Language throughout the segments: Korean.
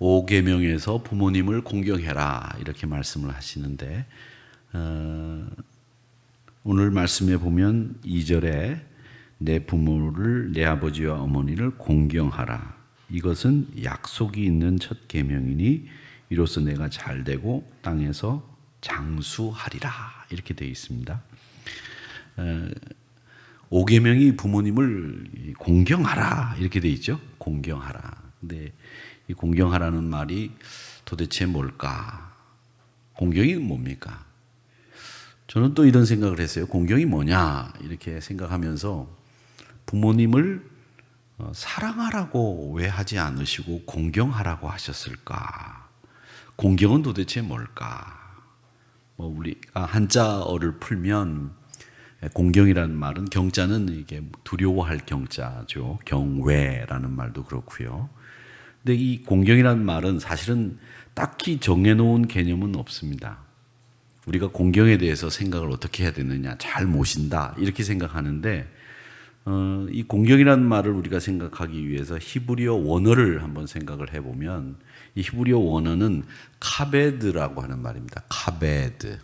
5계명에서 부모님을 공경해라 이렇게 말씀을 하시는데 오늘 말씀에 보면 2절에 내 부모를 내 아버지와 어머니를 공경하라. 이것은 약속이 있는 첫 계명이니 이로써 내가 잘되고 땅에서 장수하리라 이렇게 되어 있습니다. 5계명이 부모님을 공경하라 이렇게 되어 있죠. 공경하라. 근데 이 공경하라는 말이 도대체 뭘까? 공경이 뭡니까? 저는 또 이런 생각을 했어요. 공경이 뭐냐 이렇게 생각하면서 부모님을 사랑하라고 왜 하지 않으시고 공경하라고 하셨을까? 공경은 도대체 뭘까? 우리가 한자어를 풀면 공경이라는 말은 경자는 이게 두려워할 경자죠. 경외라는 말도 그렇고요. 근데 이 공경이라는 말은 사실은 딱히 정해놓은 개념은 없습니다. 우리가 공경에 대해서 생각을 어떻게 해야 되느냐, 잘 모신다 이렇게 생각하는데 이 공경이라는 말을 우리가 생각하기 위해서 히브리어 원어를 한번 생각을 해보면 이 히브리어 원어는 카베드라고 하는 말입니다. 카베드.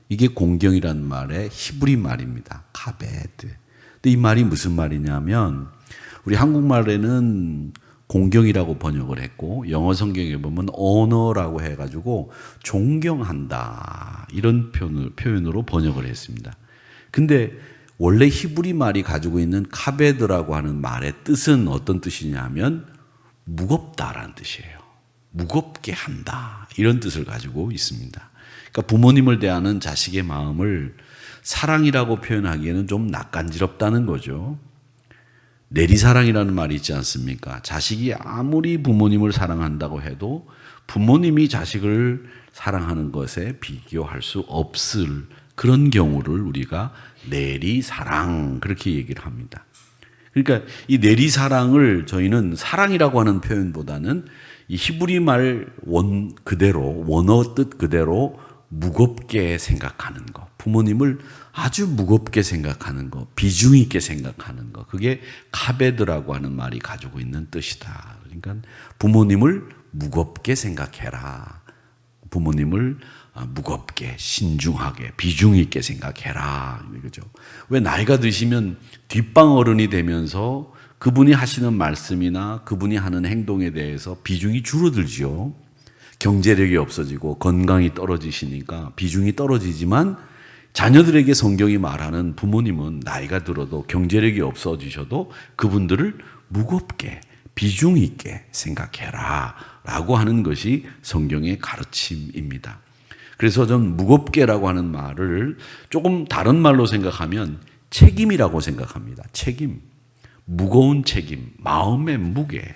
이게 공경이라는 말의 히브리 말입니다. 카베드. 근데 이 말이 무슨 말이냐면 우리 한국말에는 공경이라고 번역을 했고 영어 성경에 보면 언어라고 해가지고 존경한다 이런 표현으로 번역을 했습니다. 근데 원래 히브리 말이 가지고 있는 카베드라고 하는 말의 뜻은 어떤 뜻이냐면 무겁다라는 뜻이에요. 무겁게 한다 이런 뜻을 가지고 있습니다. 그러니까 부모님을 대하는 자식의 마음을 사랑이라고 표현하기에는 좀 낯간지럽다는 거죠. 내리사랑이라는 말이 있지 않습니까? 자식이 아무리 부모님을 사랑한다고 해도 부모님이 자식을 사랑하는 것에 비교할 수 없을 그런 경우를 우리가 내리사랑 그렇게 얘기를 합니다. 그러니까 이 내리사랑을 저희는 사랑이라고 하는 표현보다는 이 히브리 말 원어 뜻 그대로 무겁게 생각하는 거, 부모님을 아주 무겁게 생각하는 거, 비중 있게 생각하는 거, 그게 카베드라고 하는 말이 가지고 있는 뜻이다. 그러니까 부모님을 무겁게 생각해라. 부모님을 무겁게, 신중하게, 비중 있게 생각해라. 그죠? 왜 나이가 드시면 뒷방 어른이 되면서 그분이 하시는 말씀이나 그분이 하는 행동에 대해서 비중이 줄어들죠. 경제력이 없어지고 건강이 떨어지시니까 비중이 떨어지지만 자녀들에게 성경이 말하는 부모님은 나이가 들어도 경제력이 없어지셔도 그분들을 무겁게 비중 있게 생각해라 라고 하는 것이 성경의 가르침입니다. 그래서 전 무겁게라고 하는 말을 조금 다른 말로 생각하면 책임이라고 생각합니다. 책임, 무거운 책임, 마음의 무게.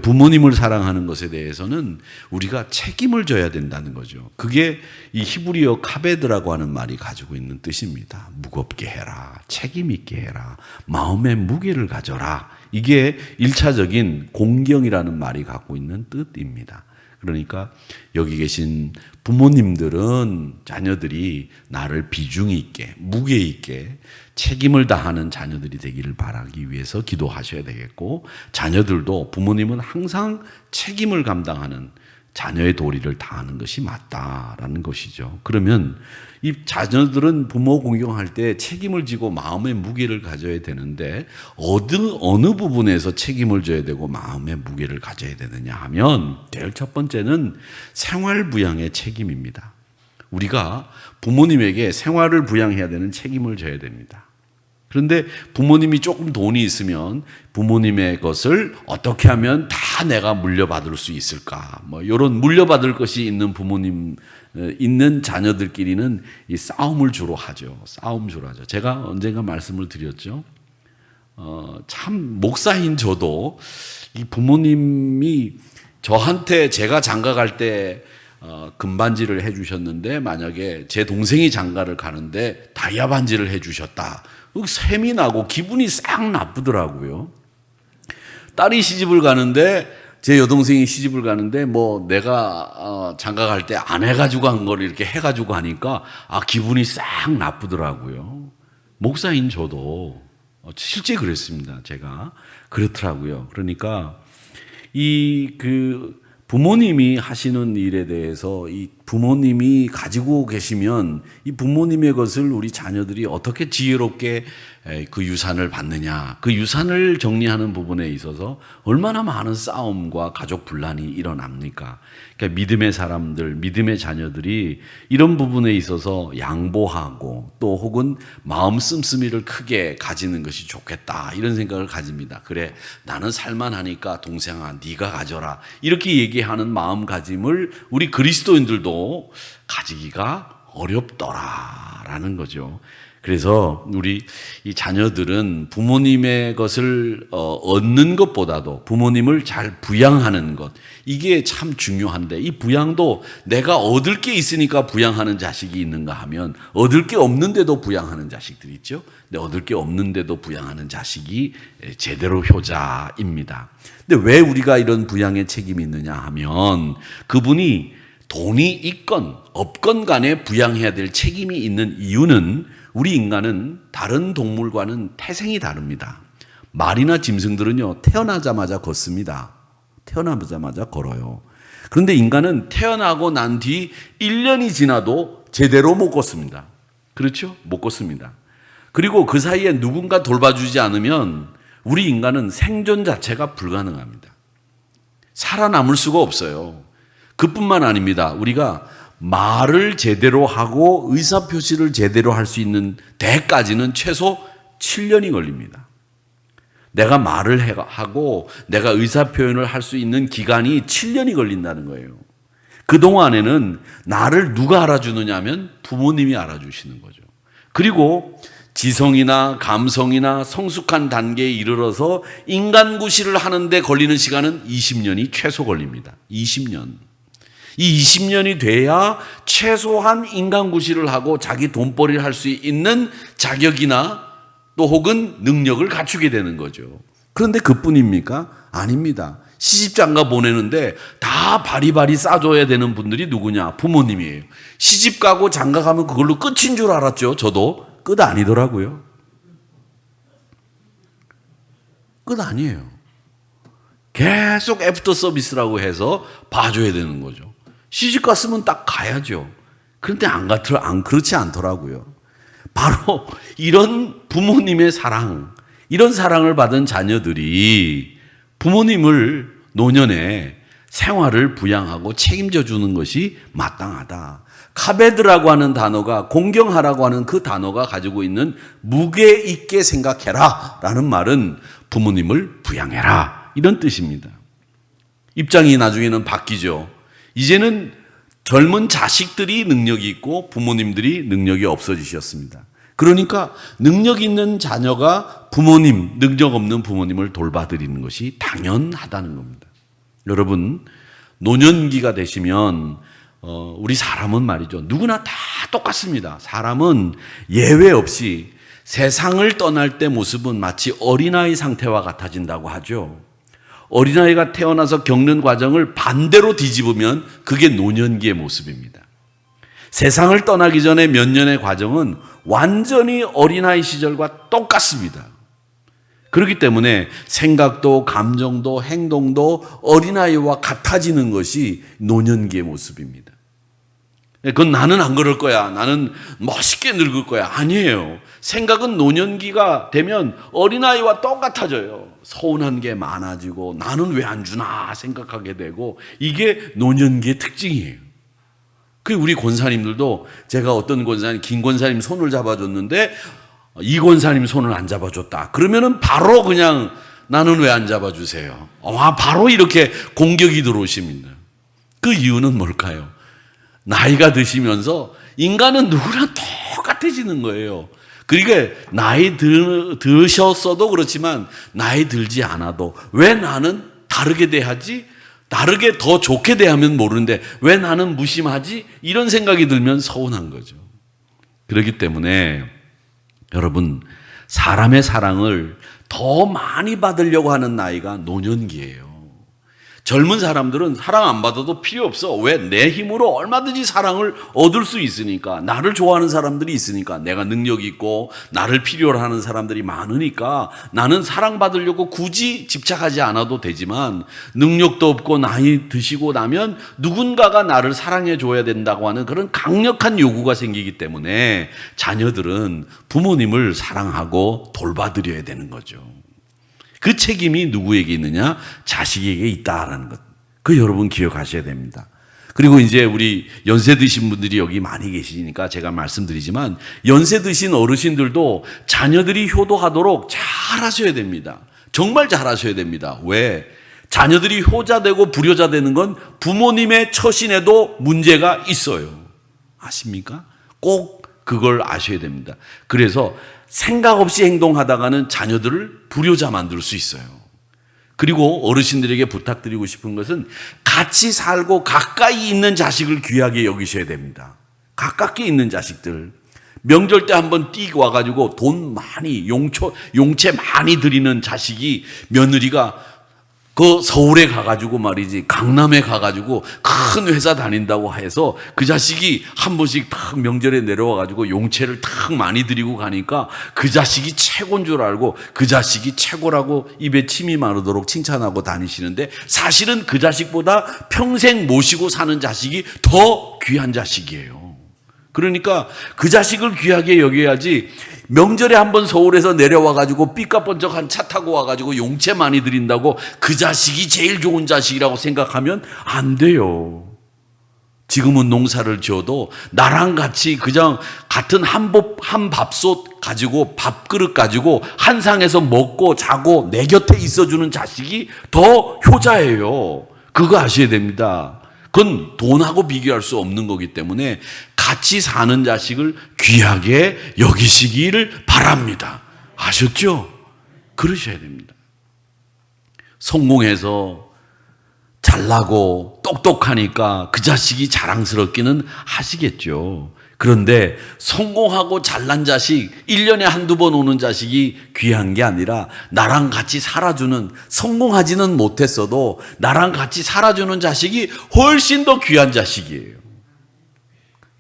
부모님을 사랑하는 것에 대해서는 우리가 책임을 져야 된다는 거죠. 그게 이 히브리어 카베드라고 하는 말이 가지고 있는 뜻입니다. 무겁게 해라, 책임 있게 해라, 마음의 무게를 가져라. 이게 1차적인 공경이라는 말이 갖고 있는 뜻입니다. 그러니까 여기 계신 부모님들은 자녀들이 나를 비중 있게, 무게 있게 책임을 다하는 자녀들이 되기를 바라기 위해서 기도하셔야 되겠고, 자녀들도 부모님은 항상 책임을 감당하는 자녀의 도리를 다하는 것이 맞다라는 것이죠. 그러면 이 자녀들은 부모 공경할 때 책임을 지고 마음의 무게를 가져야 되는데 어느 부분에서 책임을 져야 되고 마음의 무게를 가져야 되느냐 하면 제일 첫 번째는 생활 부양의 책임입니다. 우리가 부모님에게 생활을 부양해야 되는 책임을 져야 됩니다. 그런데 부모님이 조금 돈이 있으면 부모님의 것을 어떻게 하면 다 내가 물려받을 수 있을까? 이런 물려받을 것이 있는 부모님, 있는 자녀들끼리는 이 싸움을 주로 하죠. 제가 언젠가 말씀을 드렸죠. 참 목사인 저도 이 부모님이 저한테 제가 장가 갈 때 금반지를 해주셨는데 만약에 제 동생이 장가를 가는데 다이아 반지를 해주셨다. 셈이 나고 기분이 싹 나쁘더라고요. 딸이 시집을 가는데 제 여동생이 시집을 가는데 내가 장가 갈 때 안 해가지고 한 걸 이렇게 해가지고 하니까 기분이 싹 나쁘더라고요. 목사인 저도 실제 그랬습니다. 제가 그렇더라고요. 그러니까 부모님이 하시는 일에 대해서 이 부모님이 가지고 계시면 이 부모님의 것을 우리 자녀들이 어떻게 지혜롭게 그 유산을 받느냐, 그 유산을 정리하는 부분에 있어서 얼마나 많은 싸움과 가족 분란이 일어납니까? 그러니까 믿음의 사람들, 믿음의 자녀들이 이런 부분에 있어서 양보하고 또 혹은 마음 씀씀이를 크게 가지는 것이 좋겠다, 이런 생각을 가집니다. 그래, 나는 살만하니까 동생아 네가 가져라, 이렇게 얘기하는 마음가짐을 우리 그리스도인들도 가지기가 어렵더라라는 거죠. 그래서 우리 이 자녀들은 부모님의 것을 얻는 것보다도 부모님을 잘 부양하는 것, 이게 참 중요한데, 이 부양도 내가 얻을 게 있으니까 부양하는 자식이 있는가 하면 얻을 게 없는데도 부양하는 자식들이 있죠. 근데 얻을 게 없는데도 부양하는 자식이 제대로 효자입니다. 근데 왜 우리가 이런 부양의 책임이 있느냐 하면, 그분이 돈이 있건 없건 간에 부양해야 될 책임이 있는 이유는, 우리 인간은 다른 동물과는 태생이 다릅니다. 말이나 짐승들은요, 태어나자마자 걷습니다. 태어나자마자 걸어요. 그런데 인간은 태어나고 난 뒤 1년이 지나도 제대로 못 걷습니다. 그렇죠? 못 걷습니다. 그리고 그 사이에 누군가 돌봐주지 않으면 우리 인간은 생존 자체가 불가능합니다. 살아남을 수가 없어요. 그뿐만 아닙니다. 우리가 말을 제대로 하고 의사표시를 제대로 할 수 있는 데까지는 최소 7년이 걸립니다. 내가 말을 하고 내가 의사표현을 할 수 있는 기간이 7년이 걸린다는 거예요. 그동안에는 나를 누가 알아주느냐 하면 부모님이 알아주시는 거죠. 그리고 지성이나 감성이나 성숙한 단계에 이르러서 인간구실을 하는데 걸리는 시간은 20년이 최소 걸립니다. 20년. 이 20년이 돼야 최소한 인간구실을 하고 자기 돈벌이를 할 수 있는 자격이나 또 혹은 능력을 갖추게 되는 거죠. 그런데 그뿐입니까? 아닙니다. 시집장가 보내는데 다 바리바리 싸줘야 되는 분들이 누구냐? 부모님이에요. 시집가고 장가가면 그걸로 끝인 줄 알았죠. 저도. 끝 아니더라고요. 끝 아니에요. 계속 애프터 서비스라고 해서 봐줘야 되는 거죠. 시집 갔으면 딱 가야죠. 그런데 안 그렇지 않더라고요. 바로 이런 부모님의 사랑, 이런 사랑을 받은 자녀들이 부모님을 노년에 생활을 부양하고 책임져 주는 것이 마땅하다. 카베드라고 하는 단어가, 공경하라고 하는 그 단어가 가지고 있는 무게 있게 생각해라 라는 말은 부모님을 부양해라, 이런 뜻입니다. 입장이 나중에는 바뀌죠. 이제는 젊은 자식들이 능력이 있고 부모님들이 능력이 없어지셨습니다. 그러니까 능력 있는 자녀가 부모님, 능력 없는 부모님을 돌봐드리는 것이 당연하다는 겁니다. 여러분, 노년기가 되시면 우리 사람은 말이죠, 누구나 다 똑같습니다. 사람은 예외 없이 세상을 떠날 때 모습은 마치 어린아이 상태와 같아진다고 하죠. 어린아이가 태어나서 겪는 과정을 반대로 뒤집으면 그게 노년기의 모습입니다. 세상을 떠나기 전에 몇 년의 과정은 완전히 어린아이 시절과 똑같습니다. 그렇기 때문에 생각도 감정도 행동도 어린아이와 같아지는 것이 노년기의 모습입니다. 그건 나는 안 그럴 거야, 나는 멋있게 늙을 거야, 아니에요. 생각은 노년기가 되면 어린아이와 똑같아져요. 서운한 게 많아지고 나는 왜 안 주나 생각하게 되고, 이게 노년기의 특징이에요. 그 우리 권사님들도, 제가 어떤 권사님, 김 권사님 손을 잡아줬는데 이 권사님 손을 안 잡아줬다 그러면은 바로 그냥 나는 왜 안 잡아주세요? 바로 이렇게 공격이 들어오십니다. 그 이유는 뭘까요? 나이가 드시면서 인간은 누구나 똑같아지는 거예요. 그러니까 나이 드셨어도 그렇지만 나이 들지 않아도 왜 나는 다르게 대하지? 다르게 더 좋게 대하면 모르는데 왜 나는 무심하지? 이런 생각이 들면 서운한 거죠. 그렇기 때문에 여러분, 사람의 사랑을 더 많이 받으려고 하는 나이가 노년기예요. 젊은 사람들은 사랑 안 받아도 필요 없어. 왜? 내 힘으로 얼마든지 사랑을 얻을 수 있으니까. 나를 좋아하는 사람들이 있으니까. 내가 능력이 있고 나를 필요로 하는 사람들이 많으니까 나는 사랑받으려고 굳이 집착하지 않아도 되지만, 능력도 없고 나이 드시고 나면 누군가가 나를 사랑해 줘야 된다고 하는 그런 강력한 요구가 생기기 때문에 자녀들은 부모님을 사랑하고 돌봐드려야 되는 거죠. 그 책임이 누구에게 있느냐? 자식에게 있다라는 것. 그 여러분 기억하셔야 됩니다. 그리고 이제 우리 연세 드신 분들이 여기 많이 계시니까 제가 말씀드리지만, 연세 드신 어르신들도 자녀들이 효도하도록 잘 하셔야 됩니다. 정말 잘 하셔야 됩니다. 왜? 자녀들이 효자되고 불효자되는 건 부모님의 처신에도 문제가 있어요. 아십니까? 꼭 그걸 아셔야 됩니다. 그래서 생각 없이 행동하다가는 자녀들을 불효자 만들 수 있어요. 그리고 어르신들에게 부탁드리고 싶은 것은 같이 살고 가까이 있는 자식을 귀하게 여기셔야 됩니다. 가깝게 있는 자식들. 명절 때 한번 띡 와가지고 돈 많이, 용채 많이 드리는 자식이, 며느리가 그 서울에 가가지고 말이지, 강남에 가가지고 큰 회사 다닌다고 해서 그 자식이 한 번씩 탁 명절에 내려와가지고 용채를 탁 많이 드리고 가니까 그 자식이 최고인 줄 알고 그 자식이 최고라고 입에 침이 마르도록 칭찬하고 다니시는데, 사실은 그 자식보다 평생 모시고 사는 자식이 더 귀한 자식이에요. 그러니까 그 자식을 귀하게 여겨야지, 명절에 한번 서울에서 내려와가지고 삐까번쩍한 차 타고 와가지고 용채 많이 드린다고 그 자식이 제일 좋은 자식이라고 생각하면 안 돼요. 지금은 농사를 지어도 나랑 같이 그냥 같은 한 밥솥 가지고, 밥그릇 가지고 한 상에서 먹고 자고 내 곁에 있어주는 자식이 더 효자예요. 그거 아셔야 됩니다. 그건 돈하고 비교할 수 없는 거기 때문에 같이 사는 자식을 귀하게 여기시기를 바랍니다. 아셨죠? 그러셔야 됩니다. 성공해서 잘나고 똑똑하니까 그 자식이 자랑스럽기는 하시겠죠. 그런데 성공하고 잘난 자식, 1년에 한두 번 오는 자식이 귀한 게 아니라 나랑 같이 살아주는, 성공하지는 못했어도 나랑 같이 살아주는 자식이 훨씬 더 귀한 자식이에요.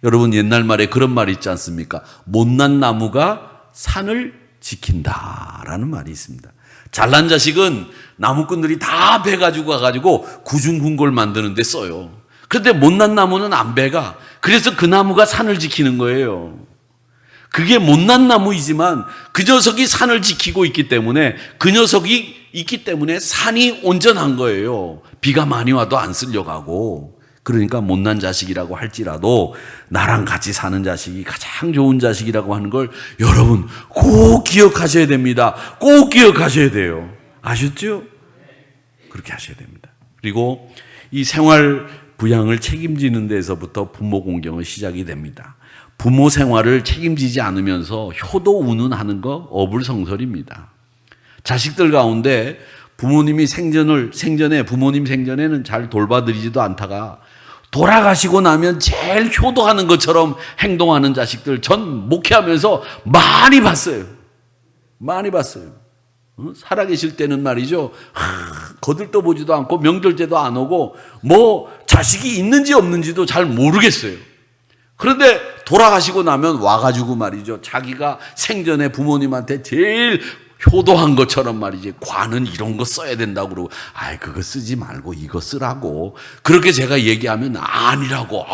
여러분, 옛날 말에 그런 말이 있지 않습니까? 못난 나무가 산을 지킨다라는 말이 있습니다. 잘난 자식은 나무꾼들이 다 베가지고 가가지고 구중궁궐 만드는 데 써요. 그런데 못난 나무는 안 베가. 그래서 그 나무가 산을 지키는 거예요. 그게 못난 나무이지만 그 녀석이 산을 지키고 있기 때문에, 그 녀석이 있기 때문에 산이 온전한 거예요. 비가 많이 와도 안 쓸려가고. 그러니까 못난 자식이라고 할지라도 나랑 같이 사는 자식이 가장 좋은 자식이라고 하는 걸 여러분 꼭 기억하셔야 됩니다. 꼭 기억하셔야 돼요. 아셨죠? 그렇게 하셔야 됩니다. 그리고 이 생활 부양을 책임지는 데서부터 부모 공경은 시작이 됩니다. 부모 생활을 책임지지 않으면서 효도 운운하는 거 어불성설입니다. 자식들 가운데 부모님이 부모님 생전에는 잘 돌봐드리지도 않다가 돌아가시고 나면 제일 효도하는 것처럼 행동하는 자식들, 전 목회하면서 많이 봤어요. 많이 봤어요. 살아계실 때는 말이죠, 거들떠보지도 않고 명절 때도 안 오고 뭐 자식이 있는지 없는지도 잘 모르겠어요. 그런데 돌아가시고 나면 와가지고 말이죠, 자기가 생전에 부모님한테 제일 효도한 것처럼 말이지, 관은 이런 거 써야 된다고 그러고, 아이 그거 쓰지 말고 이거 쓰라고 그렇게 제가 얘기하면 아니라고,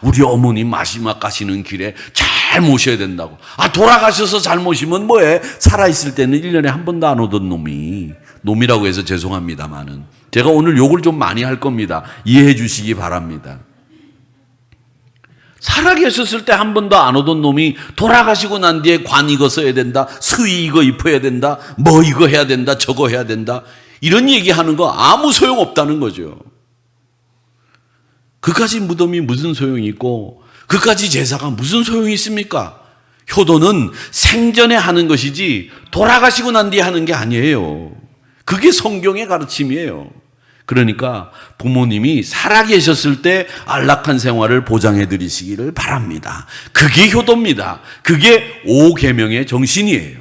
우리 어머님 마지막 가시는 길에 잘 모셔야 된다고. 돌아가셔서 잘 모시면 뭐해? 살아있을 때는 1년에 한 번도 안 오던 놈이라고 해서 죄송합니다만은 제가 오늘 욕을 좀 많이 할 겁니다. 이해해 주시기 바랍니다. 살아계셨을 때 한 번도 안 오던 놈이 돌아가시고 난 뒤에 관 이거 써야 된다, 수의 이거 입어야 된다, 뭐 이거 해야 된다, 저거 해야 된다, 이런 얘기하는 거 아무 소용없다는 거죠. 그까지 무덤이 무슨 소용이 있고 그까지 제사가 무슨 소용이 있습니까? 효도는 생전에 하는 것이지 돌아가시고 난 뒤에 하는 게 아니에요. 그게 성경의 가르침이에요. 그러니까 부모님이 살아계셨을 때 안락한 생활을 보장해 드리시기를 바랍니다. 그게 효도입니다. 그게 5계명의 정신이에요.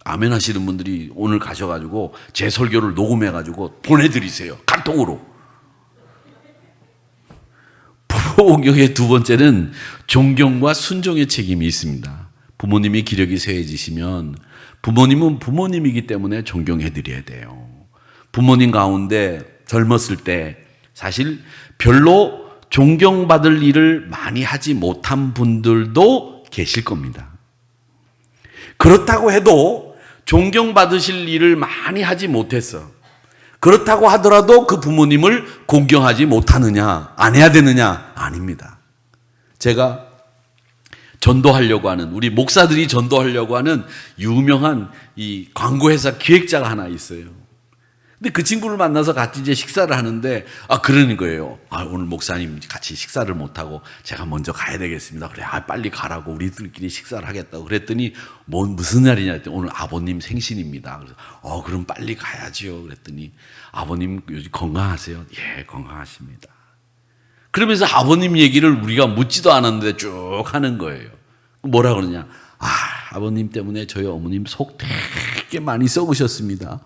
아멘 하시는 분들이 오늘 가셔가지고 제 설교를 녹음해가지고 보내드리세요. 카톡으로. 부모공경의 두 번째는 존경과 순종의 책임이 있습니다. 부모님이 기력이 쇠해지시면 부모님은 부모님이기 때문에 존경해드려야 돼요. 부모님 가운데 젊었을 때 사실 별로 존경받을 일을 많이 하지 못한 분들도 계실 겁니다. 그렇다고 해도 존경받으실 일을 많이 하지 못했어. 그렇다고 하더라도 그 부모님을 공경하지 못하느냐, 안 해야 되느냐? 아닙니다. 제가 전도하려고 하는, 우리 목사들이 전도하려고 하는 유명한 이 광고회사 기획자가 하나 있어요. 근데 그 친구를 만나서 같이 이제 식사를 하는데, 그러는 거예요. 오늘 목사님 같이 식사를 못하고 제가 먼저 가야 되겠습니다. 그래, 빨리 가라고 우리들끼리 식사를 하겠다고 그랬더니, 무슨 날이냐 했더니, 오늘 아버님 생신입니다. 그래서, 그럼 빨리 가야지요. 그랬더니, 아버님 요즘 건강하세요? 예, 건강하십니다. 그러면서 아버님 얘기를 우리가 묻지도 않았는데 쭉 하는 거예요. 뭐라 그러냐? 아버님 때문에 저희 어머님 속 되게 많이 썩으셨습니다.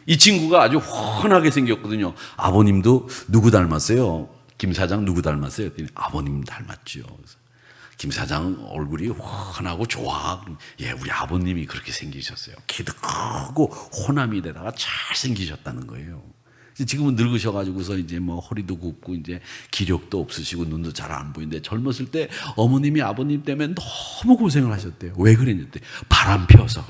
이 친구가 아주 훤하게 생겼거든요. 아버님도 누구 닮았어요? 김 사장 누구 닮았어요? 했더니 아버님 닮았죠. 김 사장 얼굴이 훤하고 좋아. 예, 우리 아버님이 그렇게 생기셨어요. 키도 크고 호남이 되다가 잘 생기셨다는 거예요. 지금은 늙으셔가지고서 이제 뭐 허리도 굽고 이제 기력도 없으시고 눈도 잘 안 보이는데 젊었을 때 어머님이 아버님 때문에 너무 고생을 하셨대요. 왜 그랬는데 바람 펴서.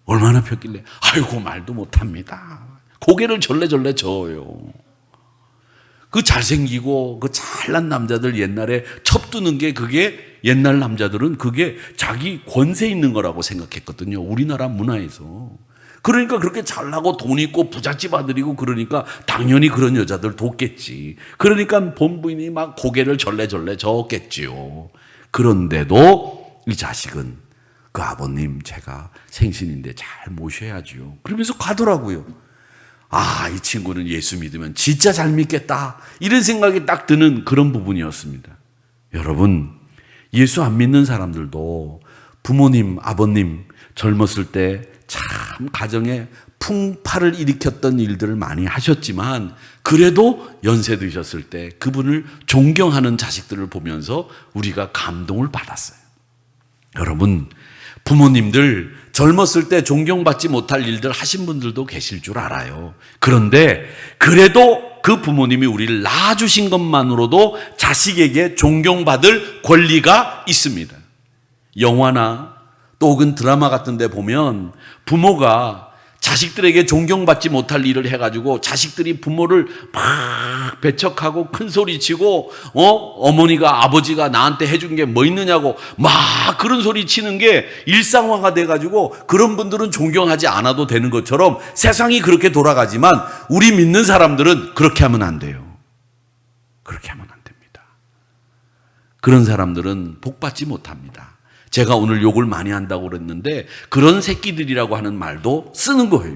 얼마나 폈길래 아이고 말도 못합니다. 고개를 절레절레 저어요. 그 잘생기고 그 잘난 남자들 옛날에 첩두는 게 그게 옛날 남자들은 그게 자기 권세 있는 거라고 생각했거든요. 우리나라 문화에서. 그러니까 그렇게 잘나고 돈 있고 부잣집 아들이고 그러니까 당연히 그런 여자들 돕겠지. 그러니까 본부인이 막 고개를 절레절레 저었겠지요. 그런데도 이 자식은 그 아버님 제가 생신인데 잘 모셔야지요. 그러면서 가더라고요. 이 친구는 예수 믿으면 진짜 잘 믿겠다. 이런 생각이 딱 드는 그런 부분이었습니다. 여러분, 예수 안 믿는 사람들도 부모님, 아버님 젊었을 때 참 가정에 풍파를 일으켰던 일들을 많이 하셨지만 그래도 연세 드셨을 때 그분을 존경하는 자식들을 보면서 우리가 감동을 받았어요. 여러분, 부모님들 젊었을 때 존경받지 못할 일들 하신 분들도 계실 줄 알아요. 그런데 그래도 그 부모님이 우리를 낳아주신 것만으로도 자식에게 존경받을 권리가 있습니다. 영화나 또 혹은 드라마 같은 데 보면 부모가 자식들에게 존경받지 못할 일을 해가지고 자식들이 부모를 막 배척하고 큰 소리치고 어머니가 아버지가 나한테 해준 게 뭐 있느냐고 막 그런 소리 치는 게 일상화가 돼가지고 그런 분들은 존경하지 않아도 되는 것처럼 세상이 그렇게 돌아가지만 우리 믿는 사람들은 그렇게 하면 안 돼요. 그렇게 하면 안 됩니다. 그런 사람들은 복받지 못합니다. 제가 오늘 욕을 많이 한다고 그랬는데 그런 새끼들이라고 하는 말도 쓰는 거예요.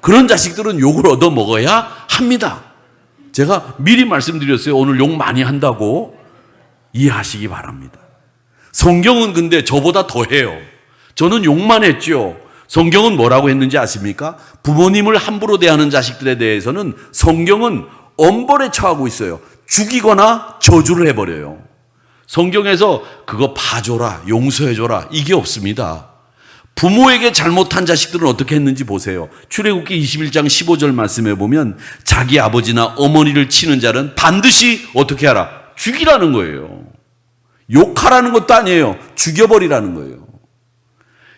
그런 자식들은 욕을 얻어먹어야 합니다. 제가 미리 말씀드렸어요. 오늘 욕 많이 한다고 이해하시기 바랍니다. 성경은 근데 저보다 더해요. 저는 욕만 했죠. 성경은 뭐라고 했는지 아십니까? 부모님을 함부로 대하는 자식들에 대해서는 성경은 엄벌에 처하고 있어요. 죽이거나 저주를 해버려요. 성경에서 그거 봐줘라, 용서해줘라 이게 없습니다. 부모에게 잘못한 자식들은 어떻게 했는지 보세요. 출애굽기 21장 15절 말씀에 보면 자기 아버지나 어머니를 치는 자는 반드시 어떻게 하라? 죽이라는 거예요. 욕하라는 것도 아니에요. 죽여버리라는 거예요.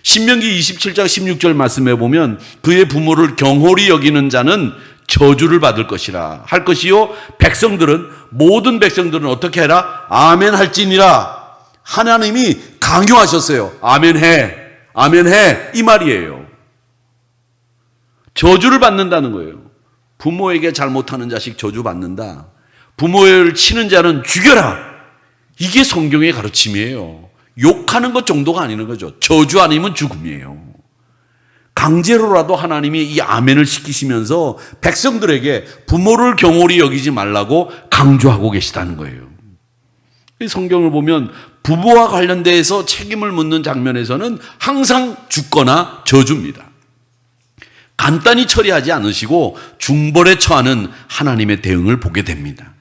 신명기 27장 16절 말씀에 보면 그의 부모를 경홀히 여기는 자는 저주를 받을 것이라 할 것이요 모든 백성들은 어떻게 해라? 아멘 할지니라. 하나님이 강요하셨어요. 아멘 해 이 말이에요. 저주를 받는다는 거예요. 부모에게 잘못하는 자식 저주 받는다. 부모를 치는 자는 죽여라. 이게 성경의 가르침이에요. 욕하는 것 정도가 아니는 거죠. 저주 아니면 죽음이에요. 강제로라도 하나님이 이 아멘을 시키시면서 백성들에게 부모를 경홀히 여기지 말라고 강조하고 계시다는 거예요. 성경을 보면 부부와 관련돼서 책임을 묻는 장면에서는 항상 죽거나 저주입니다. 간단히 처리하지 않으시고 중벌에 처하는 하나님의 대응을 보게 됩니다.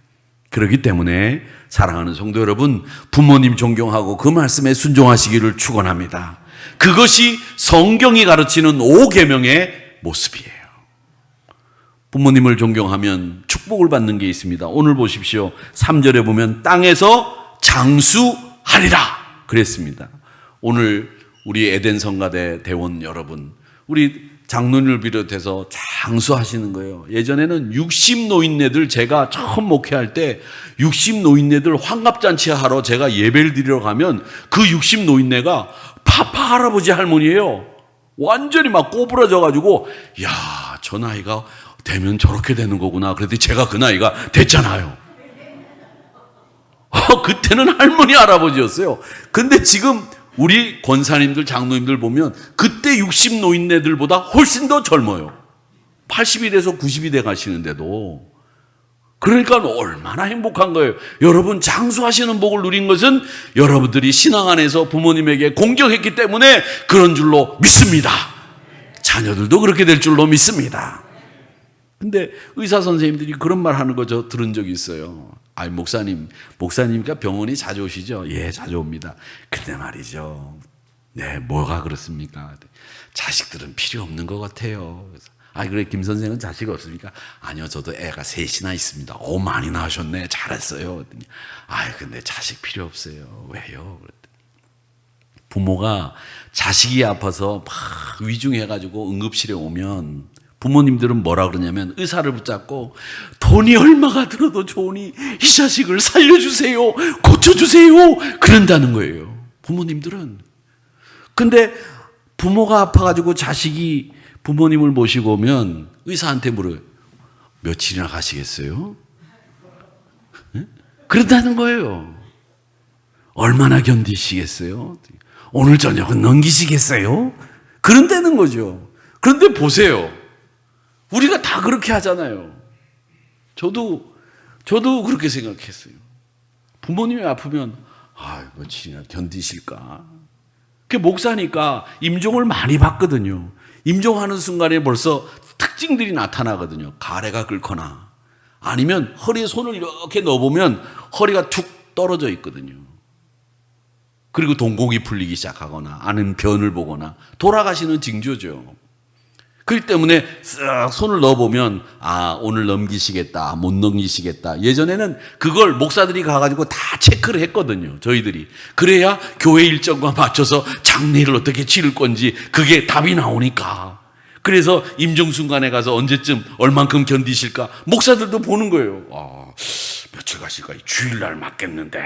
그렇기 때문에 사랑하는 성도 여러분, 부모님 존경하고 그 말씀에 순종하시기를 축원합니다. 그것이 성경이 가르치는 5계명의 모습이에요. 부모님을 존경하면 축복을 받는 게 있습니다. 오늘 보십시오. 3절에 보면 땅에서 장수하리라 그랬습니다. 오늘 우리 에덴 성가대 대원 여러분, 우리 장로님을 비롯해서 장수하시는 거예요. 예전에는 60 노인네들, 제가 처음 목회할 때 60 노인네들 환갑잔치 하러 제가 예배를 드리러 가면 그 60 노인네가 파파 할아버지 할머니예요. 완전히 막 꼬부라져 가지고, 야, 저 나이가 되면 저렇게 되는 거구나. 그랬더니 제가 그 나이가 됐잖아요. 그때는 할머니 할아버지였어요. 근데 지금 우리 권사님들 장로님들 보면 그때 60 노인네들보다 훨씬 더 젊어요. 80이 돼서 90이 돼 가시는데도. 그러니까 얼마나 행복한 거예요. 여러분, 장수하시는 복을 누린 것은 여러분들이 신앙 안에서 부모님에게 공경했기 때문에 그런 줄로 믿습니다. 자녀들도 그렇게 될 줄로 믿습니다. 근데 의사 선생님들이 그런 말 하는 거 저 들은 적이 있어요. 아이, 목사님이니까 병원이 자주 오시죠? 예, 자주 옵니다. 근데 말이죠. 네, 뭐가 그렇습니까? 자식들은 필요 없는 것 같아요. 그래서, 아, 그래, 김 선생은 자식 없습니까? 아니요, 저도 애가 셋이나 있습니다. 오, 많이 낳으셨네. 잘했어요. 그랬더니, 아, 근데 자식 필요 없어요. 왜요? 그랬더니, 부모가 자식이 아파서 막 위중해가지고 응급실에 오면 부모님들은 뭐라 그러냐면 의사를 붙잡고 돈이 얼마가 들어도 좋으니 이 자식을 살려주세요. 고쳐주세요. 그런다는 거예요. 부모님들은. 근데 부모가 아파가지고 자식이 부모님을 모시고 오면 의사한테 물어요. 며칠이나 가시겠어요? 네? 그런다는 거예요. 얼마나 견디시겠어요? 오늘 저녁은 넘기시겠어요? 그런다는 거죠. 그런데 보세요. 우리가 다 그렇게 하잖아요. 저도 그렇게 생각했어요. 부모님이 아프면, 아, 며칠이나 견디실까? 그 목사니까 임종을 많이 받거든요. 임종하는 순간에 벌써 특징들이 나타나거든요. 가래가 끓거나 아니면 허리에 손을 이렇게 넣어보면 허리가 툭 떨어져 있거든요. 그리고 동공이 풀리기 시작하거나 아니면 변을 보거나 돌아가시는 징조죠. 그렇기 때문에 쓱 손을 넣어보면, 아, 오늘 넘기시겠다, 못 넘기시겠다. 예전에는 그걸 목사들이 가가지고 다 체크를 했거든요, 저희들이. 그래야 교회 일정과 맞춰서 장례를 어떻게 치를 건지 그게 답이 나오니까. 그래서 임종순간에 가서 언제쯤 얼만큼 견디실까 목사들도 보는 거예요. 아, 며칠 가실까? 주일날 맞겠는데.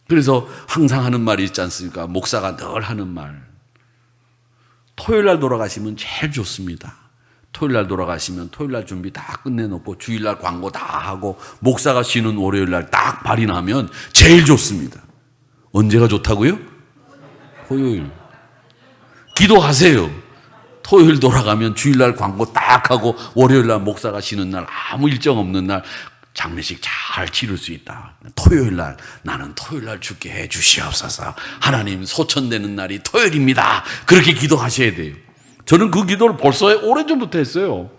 그래서 항상 하는 말이 있지 않습니까? 목사가 늘 하는 말. 토요일날 돌아가시면 제일 좋습니다. 토요일날 돌아가시면 토요일날 준비 다 끝내놓고 주일날 광고 다 하고 목사가 쉬는 월요일날 딱 발인하면 제일 좋습니다. 언제가 좋다고요? 토요일. 기도하세요. 토요일 돌아가면 주일날 광고 딱 하고 월요일날 목사가 쉬는 날, 아무 일정 없는 날 장례식 잘 치를 수 있다. 토요일날, 나는 토요일날 죽게 해 주시옵소서. 하나님, 소천되는 날이 토요일입니다. 그렇게 기도하셔야 돼요. 저는 그 기도를 벌써 오래전부터 했어요.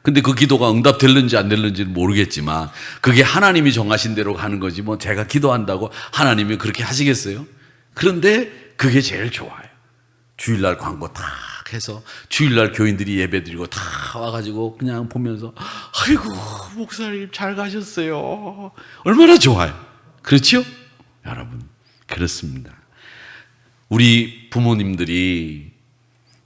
근데 그 기도가 응답될는지 안 될는지는 모르겠지만 그게 하나님이 정하신 대로 가는 거지 뭐 제가 기도한다고 하나님이 그렇게 하시겠어요? 그런데 그게 제일 좋아요. 주일날 광고 딱 해서 주일날 교인들이 예배드리고 다 와가지고 그냥 보면서, 아이고, 목사님 잘 가셨어요. 얼마나 좋아요. 그렇죠? 여러분, 그렇습니다. 우리 부모님들이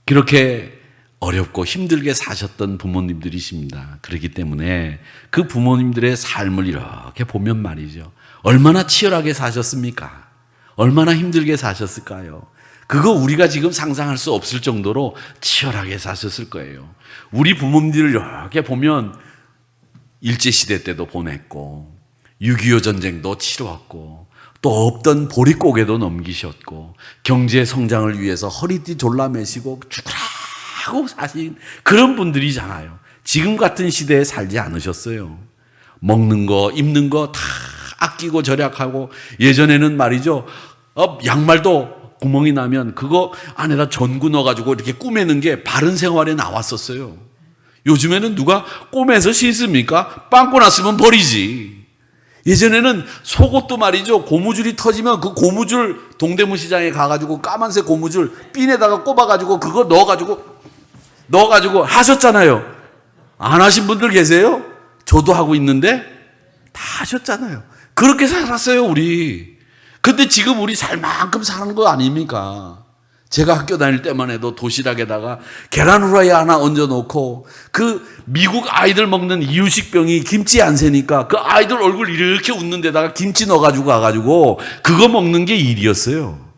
그렇게 어렵고 힘들게 사셨던 부모님들이십니다. 그렇기 때문에 그 부모님들의 삶을 이렇게 보면 말이죠. 얼마나 치열하게 사셨습니까? 얼마나 힘들게 사셨을까요? 그거 우리가 지금 상상할 수 없을 정도로 치열하게 사셨을 거예요. 우리 부모님들을 이렇게 보면 일제시대 때도 보냈고 6.25 전쟁도 치루었고 또 없던 보릿고개도 넘기셨고 경제 성장을 위해서 허리띠 졸라매시고 죽으라고 사신 그런 분들이잖아요. 지금 같은 시대에 살지 않으셨어요. 먹는 거, 입는 거 다 아끼고 절약하고, 예전에는 말이죠, 양말도 구멍이 나면 그거 안에다 전구 넣어가지고 이렇게 꾸매는 게 바른 생활에 나왔었어요. 요즘에는 누가 꼬매서 신습니까? 빵꾸 났으면 버리지. 예전에는 속옷도 말이죠, 고무줄이 터지면 그 고무줄 동대문 시장에 가가지고 까만색 고무줄 핀에다가 꼽아가지고 그거 넣어가지고 하셨잖아요. 안 하신 분들 계세요? 저도 하고 있는데 다 하셨잖아요. 그렇게 살았어요, 우리. 근데 지금 우리 살 만큼 사는 거 아닙니까? 제가 학교 다닐 때만 해도 도시락에다가 계란 후라이 하나 얹어놓고, 그 미국 아이들 먹는 이유식병이 김치 안 새니까 그 아이들 얼굴 이렇게 웃는 데다가 김치 넣어가지고 가가지고 그거 먹는 게 일이었어요.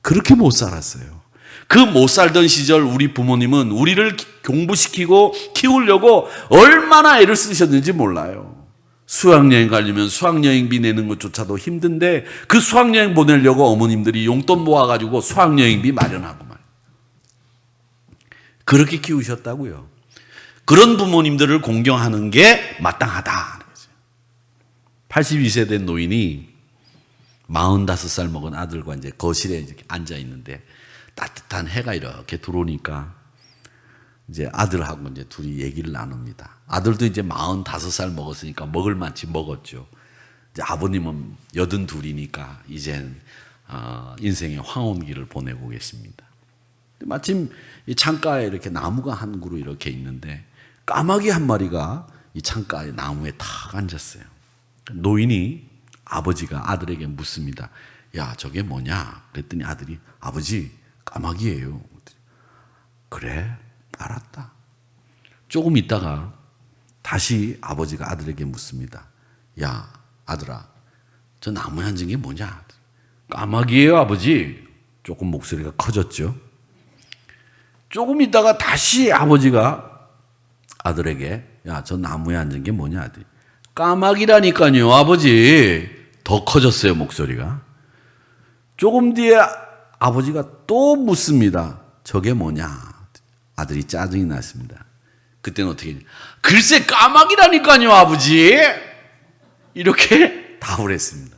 그렇게 못 살았어요. 그 못 살던 시절 우리 부모님은 우리를 공부시키고 키우려고 얼마나 애를 쓰셨는지 몰라요. 수학여행 가려면 수학여행비 내는 것조차도 힘든데 그 수학여행 보내려고 어머님들이 용돈 모아가지고 수학여행비 마련하고 말. 그렇게 키우셨다고요. 그런 부모님들을 공경하는 게 마땅하다. 82세 된 노인이 45살 먹은 아들과 이제 거실에 이렇게 앉아 있는데 따뜻한 해가 이렇게 들어오니까 이제 아들하고 이제 둘이 얘기를 나눕니다. 아들도 이제 45살 먹었으니까 먹을 만치 먹었죠. 이제 아버님은 82이니까 이젠 인생의 황혼기를 보내고 계십니다. 마침 이 창가에 이렇게 나무가 한 그루 이렇게 있는데 까마귀 한 마리가 이 창가에 나무에 탁 앉았어요. 노인이, 아버지가 아들에게 묻습니다. 야, 저게 뭐냐? 그랬더니 아들이, 아버지, 까마귀예요. 그래? 알았다. 조금 있다가 다시 아버지가 아들에게 묻습니다. 야, 아들아, 저 나무에 앉은 게 뭐냐? 까마귀예요, 아버지. 조금 목소리가 커졌죠. 조금 있다가 다시 아버지가 아들에게, 야, 저 나무에 앉은 게 뭐냐? 아들. 까마귀라니까요, 아버지. 더 커졌어요, 목소리가. 조금 뒤에 아버지가 또 묻습니다. 저게 뭐냐? 아들이 짜증이 났습니다. 그때는 어떻게 했냐? 글쎄, 까마귀라니까요, 아버지. 이렇게 답을 했습니다.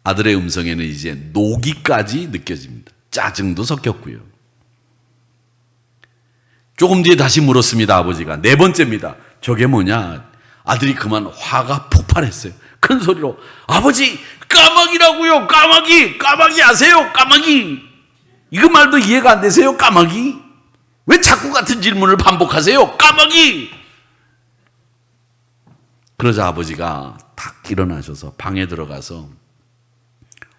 아들의 음성에는 이제 노기까지 느껴집니다. 짜증도 섞였고요. 조금 뒤에 다시 물었습니다. 아버지가. 네 번째입니다. 저게 뭐냐? 아들이 그만 화가 폭발했어요. 큰 소리로, 아버지, 까마귀라고요. 까마귀. 까마귀 아세요? 까마귀. 이거 말도 이해가 안 되세요? 까마귀. 왜 자꾸 같은 질문을 반복하세요? 까마귀! 그러자 아버지가 탁 일어나셔서 방에 들어가서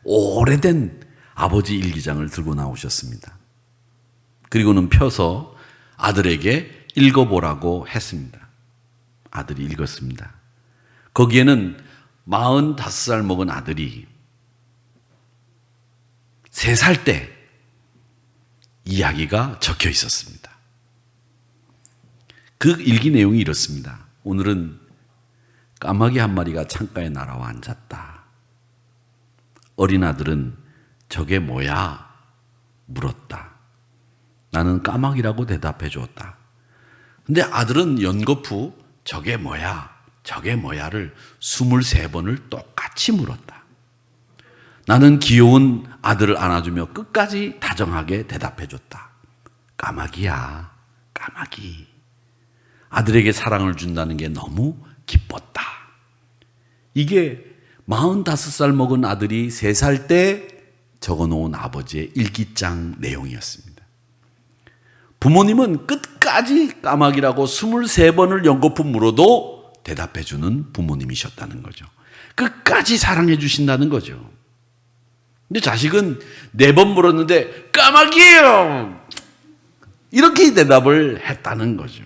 오래된 아버지 일기장을 들고 나오셨습니다. 그리고는 펴서 아들에게 읽어보라고 했습니다. 아들이 읽었습니다. 거기에는 45살 먹은 아들이 3살 때 이야기가 적혀 있었습니다. 그 일기 내용이 이렇습니다. 오늘은 까마귀 한 마리가 창가에 날아와 앉았다. 어린 아들은 저게 뭐야? 물었다. 나는 까마귀라고 대답해 주었다. 근데 아들은 연거푸 저게 뭐야? 저게 뭐야를 23번을 똑같이 물었다. 나는 귀여운 아들을 안아주며 끝까지 다정하게 대답해 줬다. 까마귀야, 까마귀. 아들에게 사랑을 준다는 게 너무 기뻤다. 이게 45살 먹은 아들이 3살 때 적어놓은 아버지의 일기장 내용이었습니다. 부모님은 끝까지 까마귀라고 23번을 연거푸 물어도 대답해주는 부모님이셨다는 거죠. 끝까지 사랑해 주신다는 거죠. 근데 자식은 4번 물었는데 까마귀예요. 이렇게 대답을 했다는 거죠.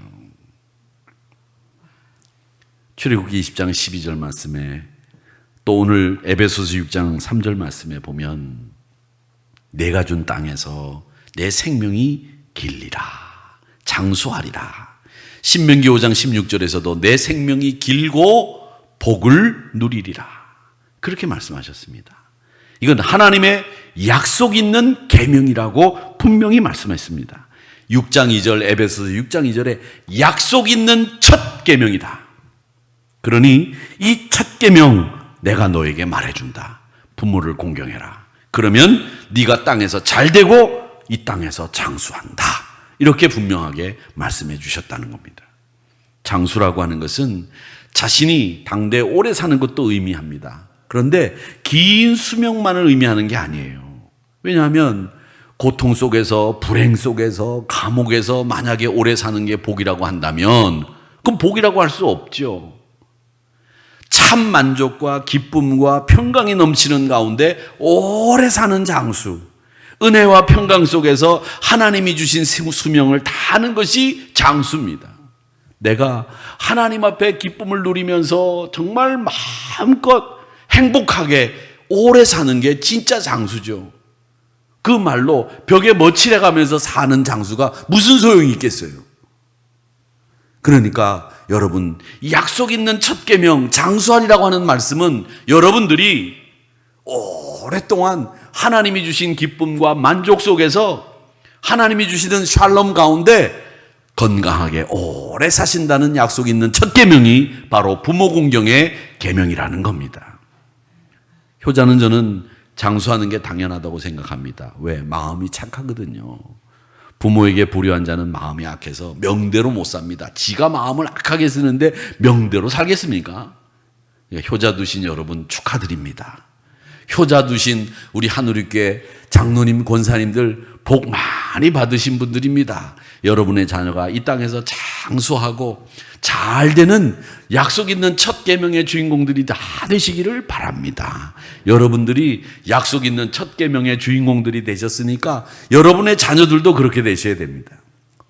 출애굽기 20장 12절 말씀에 또 오늘 에베소서 6장 3절 말씀에 보면 내가 준 땅에서 내 생명이 길리라 장수하리라. 신명기 5장 16절에서도 내 생명이 길고 복을 누리리라. 그렇게 말씀하셨습니다. 이건 하나님의 약속 있는 계명이라고 분명히 말씀했습니다. 6장 2절 에베소서 6장 2절에 약속 있는 첫 계명이다. 그러니 이 첫 계명 내가 너에게 말해준다. 부모를 공경해라. 그러면 네가 땅에서 잘 되고 이 땅에서 장수한다. 이렇게 분명하게 말씀해 주셨다는 겁니다. 장수라고 하는 것은 자신이 당대에 오래 사는 것도 의미합니다. 그런데 긴 수명만을 의미하는 게 아니에요. 왜냐하면 고통 속에서, 불행 속에서, 감옥에서 만약에 오래 사는 게 복이라고 한다면 그럼 복이라고 할 수 없죠. 참 만족과 기쁨과 평강이 넘치는 가운데 오래 사는 장수, 은혜와 평강 속에서 하나님이 주신 수명을 다하는 것이 장수입니다. 내가 하나님 앞에 기쁨을 누리면서 정말 마음껏 행복하게 오래 사는 게 진짜 장수죠. 그 말로 벽에 머치래 가면서 사는 장수가 무슨 소용이 있겠어요? 그러니까 여러분, 약속 있는 첫 계명 장수하리라고 하는 말씀은 여러분들이 오랫동안 하나님이 주신 기쁨과 만족 속에서 하나님이 주시는 샬롬 가운데 건강하게 오래 사신다는 약속 있는 첫 계명이 바로 부모 공경의 계명이라는 겁니다. 효자는 저는 장수하는 게 당연하다고 생각합니다. 왜? 마음이 착하거든요. 부모에게 불효한 자는 마음이 악해서 명대로 못 삽니다. 지가 마음을 악하게 쓰는데 명대로 살겠습니까? 효자 두신 여러분 축하드립니다. 효자 두신 우리 한우리교회 장로님, 권사님들 복 많이 받으신 분들입니다. 여러분의 자녀가 이 땅에서 장수하고 잘 되는 약속 있는 첫 계명의 주인공들이 다 되시기를 바랍니다. 여러분들이 약속 있는 첫 계명의 주인공들이 되셨으니까 여러분의 자녀들도 그렇게 되셔야 됩니다.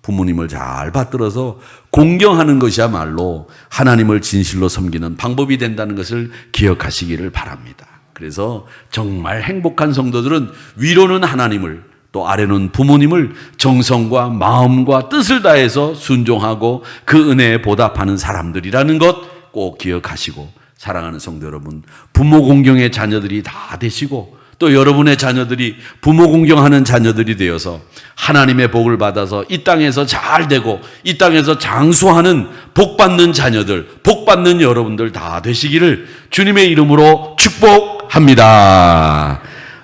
부모님을 잘 받들어서 공경하는 것이야말로 하나님을 진실로 섬기는 방법이 된다는 것을 기억하시기를 바랍니다. 그래서 정말 행복한 성도들은 위로는 하나님을, 또 아래는 부모님을 정성과 마음과 뜻을 다해서 순종하고 그 은혜에 보답하는 사람들이라는 것 꼭 기억하시고, 사랑하는 성도 여러분, 부모 공경의 자녀들이 다 되시고 또 여러분의 자녀들이 부모 공경하는 자녀들이 되어서 하나님의 복을 받아서 이 땅에서 잘 되고 이 땅에서 장수하는 복받는 자녀들, 복받는 여러분들 다 되시기를 주님의 이름으로 축복합니다.